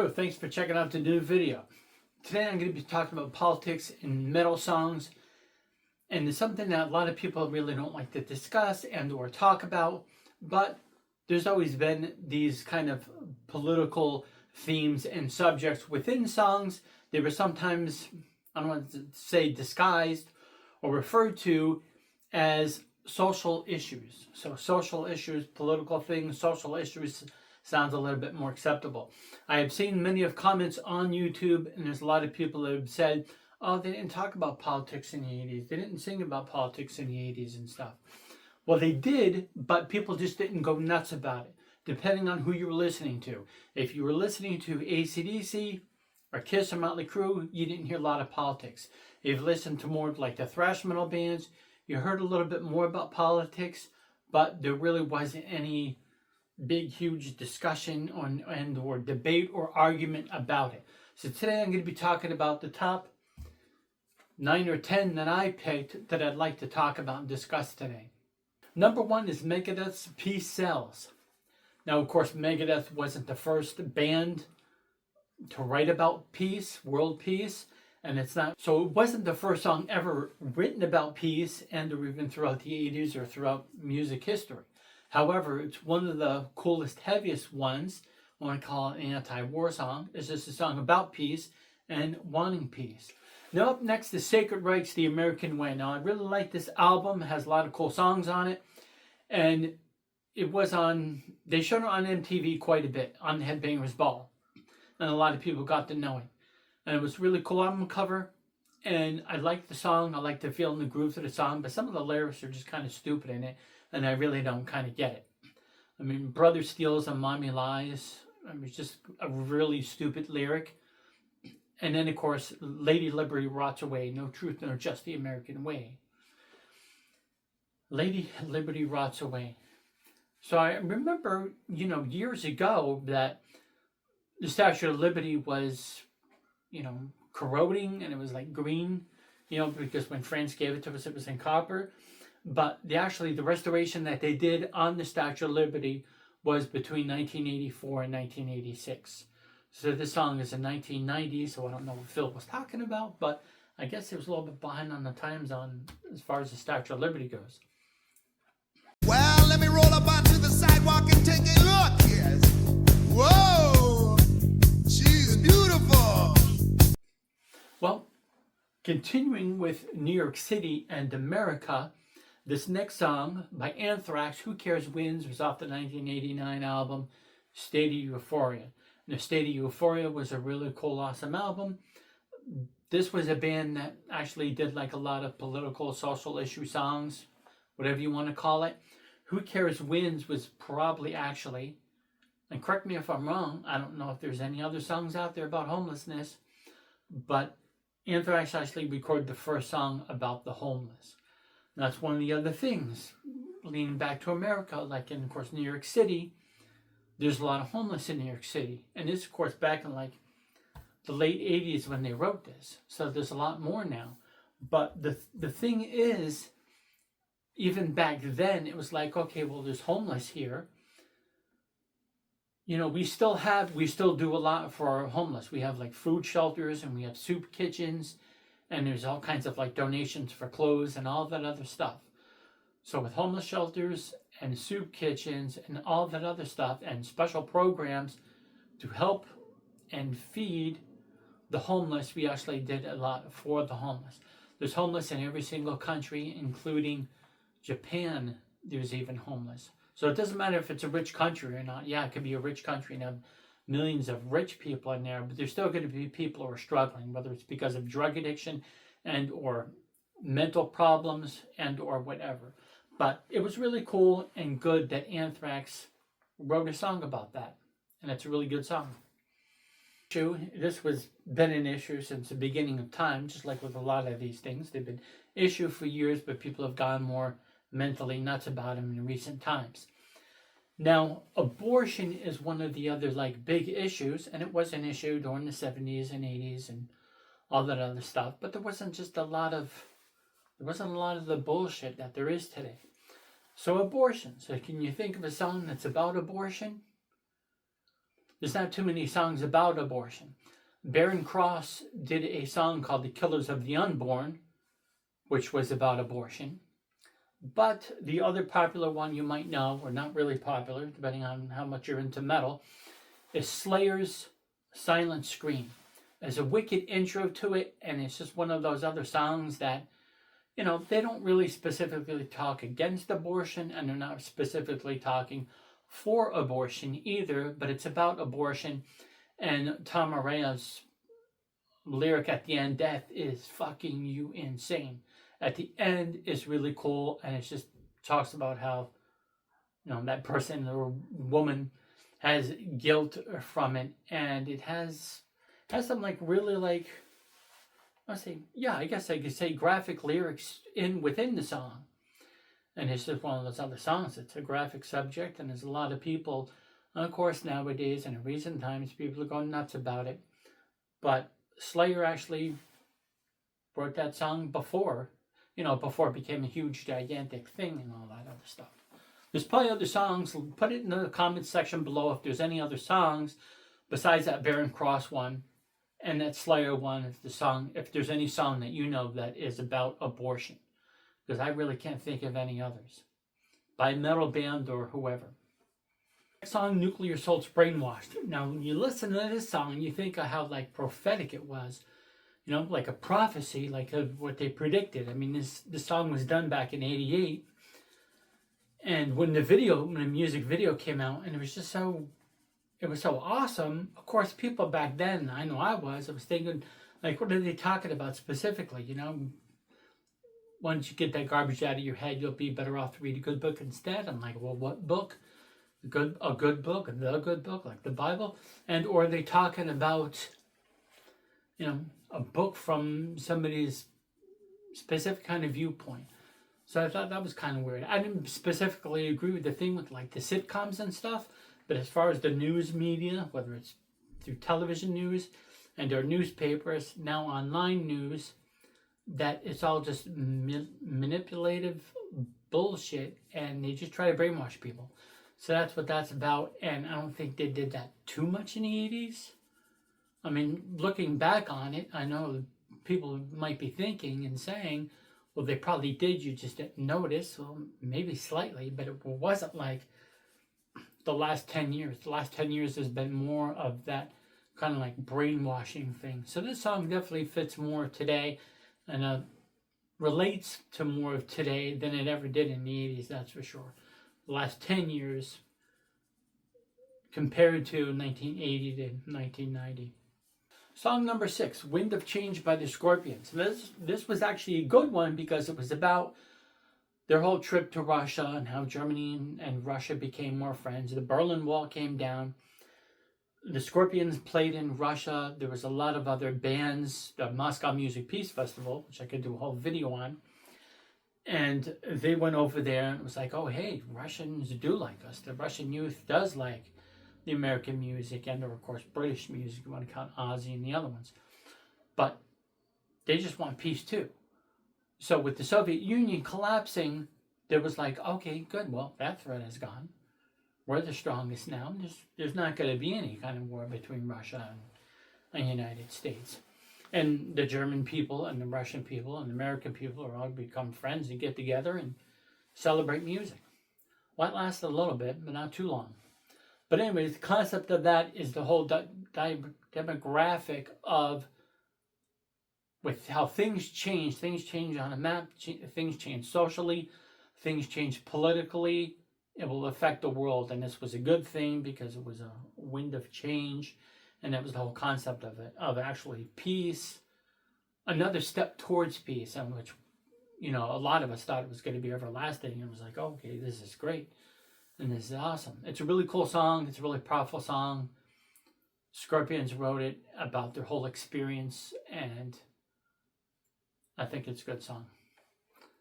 Hello, thanks for checking out the new video. Today I'm going to be talking about politics in metal songs, and it's something that a lot of people really don't like to discuss and or talk about, but there's always been these kind of political themes and subjects within songs. They were sometimes, I don't want to say disguised or referred to as social issues. So social issues, political things, social issues sounds a little bit more acceptable. I have seen many of comments on YouTube, and there's a lot of people that have said, oh, they didn't talk about politics in the 80s. They didn't sing about politics in the 80s and stuff. Well, they did, but people just didn't go nuts about it, depending on who you were listening to. If you were listening to AC/DC or Kiss or Motley Crue, you didn't hear a lot of politics. If you listened to more of like the thrash metal bands, you heard a little bit more about politics, but there really wasn't any big, huge discussion on or debate or argument about it. So today I'm going to be talking about the top 9 or 10 that I picked that I'd like to talk about and discuss today. Number 1 is Megadeth's Peace Sells. Now, of course, Megadeth wasn't the first band to write about peace, world peace, and it's not. So it wasn't the first song ever written about peace and or even throughout the 80s or throughout music history. However, it's one of the coolest, heaviest ones. I want to call it an anti-war song. It's just a song about peace and wanting peace. Now up next is Sacred Reich, The American Way. Now I really like this album. It has a lot of cool songs on it. And it was on, they showed it on MTV quite a bit, on Headbangers Ball. And a lot of people got to know it. And it was a really cool album cover. And I like the song. I like the feel and the groove of the song. But some of the lyrics are just kind of stupid in it. And I really don't kind of get it. I mean, Brother Steals and Mommy Lies. I mean, it's just a really stupid lyric. And then, of course, Lady Liberty rots away. No truth nor just the American way. Lady Liberty rots away. So I remember, years ago that the Statue of Liberty was, corroding and it was like green, because when France gave it to us, it was in copper. But the restoration that they did on the Statue of Liberty was between 1984 and 1986. So this song is in 1990, so I don't know what Phil was talking about, but I guess it was a little bit behind on the times on as far as the Statue of Liberty goes. Well, let me roll up onto the sidewalk and take a look. Yes. Whoa, she's beautiful. Well, continuing with New York City and America, this next song by Anthrax, Who Cares Wins, was off the 1989 album State of Euphoria. Now, State of Euphoria was a really cool, awesome album. This was a band that actually did like a lot of political, social issue songs, whatever you want to call it. Who Cares Wins was probably actually, and correct me if I'm wrong, I don't know if there's any other songs out there about homelessness, but Anthrax actually recorded the first song about the homeless. That's one of the other things, leaning back to America, like in, of course, New York City, there's a lot of homeless in New York City. And this, of course, back in like the late 80s when they wrote this. So there's a lot more now. But the thing is, even back then, it was like, okay, well, there's homeless here. We still do a lot for our homeless. We have like food shelters and we have soup kitchens. And there's all kinds of like donations for clothes and all that other stuff. So with homeless shelters and soup kitchens and all that other stuff and special programs to help and feed the homeless, we actually did a lot for the homeless. There's homeless in every single country, including Japan. There's even homeless. So it doesn't matter if it's a rich country or not. Yeah, it could be a rich country and have millions of rich people in there, but there's still going to be people who are struggling, whether it's because of drug addiction and or mental problems and or whatever. But it was really cool and good that Anthrax wrote a song about that, and it's a really good song. This was been an issue since the beginning of time, just like with a lot of these things. They've been issue for years, but people have gone more mentally nuts about them in recent times. Now, abortion is one of the other like big issues, and it was an issue during the 70s and 80s and all that other stuff, but there wasn't a lot of the bullshit that there is today. So abortion. So can you think of a song that's about abortion? There's not too many songs about abortion. Barren Cross did a song called The Killers of the Unborn, which was about abortion. But the other popular one you might know, or not really popular, depending on how much you're into metal, is Slayer's Silent Scream. There's a wicked intro to it, and it's just one of those other songs that, you know, they don't really specifically talk against abortion, and they're not specifically talking for abortion either, but it's about abortion. And Tom Araya's lyric at the end, "Death is fucking you insane," at the end is really cool, and it just talks about how, you know, that person or woman has guilt from it, and it has some like really like, I guess I could say graphic lyrics within the song. And it's just one of those other songs. It's a graphic subject, and there's a lot of people, of course, nowadays and in recent times, people are going nuts about it. But Slayer actually wrote that song before it became a huge, gigantic thing and all that other stuff. There's probably other songs. Put it in the comments section below if there's any other songs besides that Barren Cross one and that Slayer one. If there's any song that you know that is about abortion, because I really can't think of any others by a metal band or whoever. Next song, Nuclear Assault's Brainwashed. Now, when you listen to this song, you think of how like prophetic it was, you know, like a prophecy, like of what they predicted. I mean, this song was done back in '88. And when the music video came out, and it was so awesome. Of course, people back then, I know I was thinking, like, what are they talking about specifically? You know, once you get that garbage out of your head, you'll be better off to read a good book instead. I'm like, well, what book? A good book, the good book, like the Bible? Or are they talking about, you know, a book from somebody's specific kind of viewpoint? So I thought that was kind of weird. I didn't specifically agree with the thing with like the sitcoms and stuff, but as far as the news media, whether it's through television news and our newspapers, now online news, that it's all just manipulative bullshit, and they just try to brainwash people. So that's what that's about, and I don't think they did that too much in the 80s. I mean, looking back on it, I know people might be thinking and saying, well, they probably did, you just didn't notice. Well, maybe slightly, but it wasn't like the last 10 years. The last 10 years has been more of that kind of like brainwashing thing. So this song definitely fits more today and relates to more of today than it ever did in the 80s, that's for sure. The last 10 years compared to 1980 to 1990. Song number 6, Wind of Change by the Scorpions. This was actually a good one because it was about their whole trip to Russia and how Germany and Russia became more friends. The Berlin Wall came down. The Scorpions played in Russia. There was a lot of other bands, the Moscow Music Peace Festival, which I could do a whole video on. And they went over there and it was like, oh, hey, Russians do like us. The Russian youth does like the American music and, of course, British music. You want to count Ozzy and the other ones. But they just want peace, too. So with the Soviet Union collapsing, there was like, okay, good. Well, that threat is gone. We're the strongest now. There's not going to be any kind of war between Russia and the United States. And the German people and the Russian people and the American people are all become friends and get together and celebrate music. Well, it lasted a little bit, but not too long. But anyways, the concept of that is the whole demographic of with how things change on a map, things change socially, things change politically, it will affect the world. And this was a good thing because it was a wind of change. And that was the whole concept of it, of actually peace, another step towards peace, and which, you know, a lot of us thought it was going to be everlasting. And it was like, oh, okay, this is great. And this is awesome. It's a really cool song. It's a really powerful song. Scorpions wrote it about their whole experience, and I think it's a good song.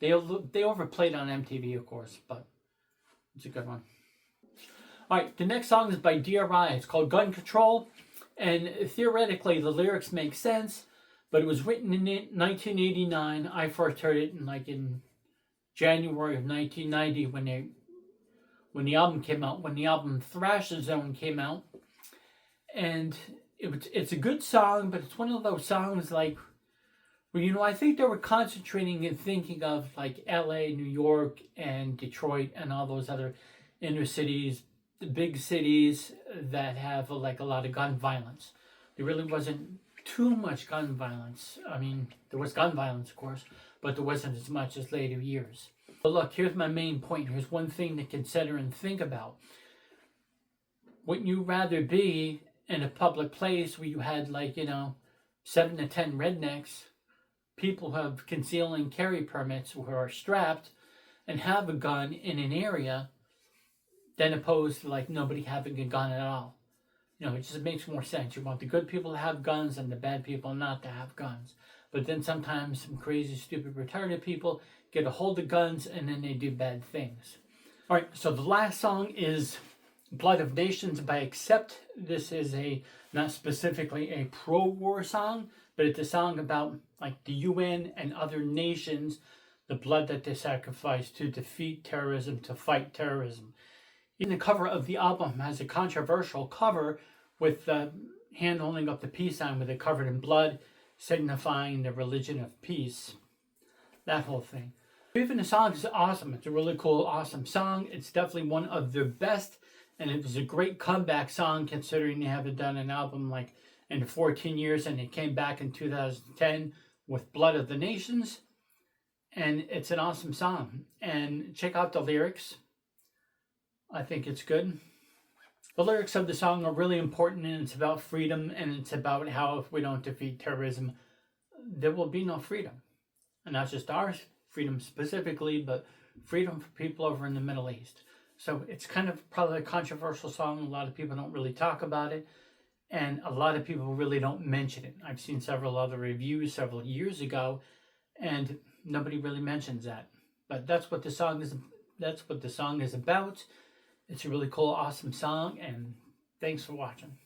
They overplayed on MTV, of course, but it's a good one. All right, the next song is by DRI. It's called Gun Control, and theoretically the lyrics make sense, but it was written in 1989. I first heard it in January of 1990 when the album came out, when the album Thrash Zone came out. and it's a good song, but it's one of those songs like, well, I think they were concentrating and thinking of like LA, New York, and Detroit, and all those other inner cities, the big cities that have like a lot of gun violence. There really wasn't too much gun violence. I mean, there was gun violence, of course, but there wasn't as much as later years. But look, here's my main point. Here's one thing to consider and think about. Wouldn't you rather be in a public place where you had 7 to 10 rednecks, people who have conceal and carry permits who are strapped and have a gun in an area, than opposed to nobody having a gun at all? It just makes more sense. You want the good people to have guns and the bad people not to have guns. But then sometimes some crazy, stupid, retarded people get a hold of guns and then they do bad things. All right, so the last song is Blood of Nations by Accept. This is not specifically a pro-war song, but it's a song about the UN and other nations, the blood that they sacrifice to defeat terrorism, to fight terrorism. Even the cover of the album has a controversial cover with the hand holding up the peace sign with it covered in blood, signifying the religion of peace. That whole thing. Even the song is awesome. It's a really cool, awesome song. It's definitely one of their best, and it was a great comeback song considering they haven't done an album in 14 years, and it came back in 2010 with Blood of the Nations, and it's an awesome song. And check out the lyrics. I think it's good. The lyrics of the song are really important, and it's about freedom, and it's about how if we don't defeat terrorism, there will be no freedom. And not just our freedom specifically, but freedom for people over in the Middle East. So it's kind of probably a controversial song. A lot of people don't really talk about it, and a lot of people really don't mention it. I've seen several other reviews several years ago, and nobody really mentions that. But that's what the song is. That's what the song is about. It's a really cool, awesome song, and thanks for watching.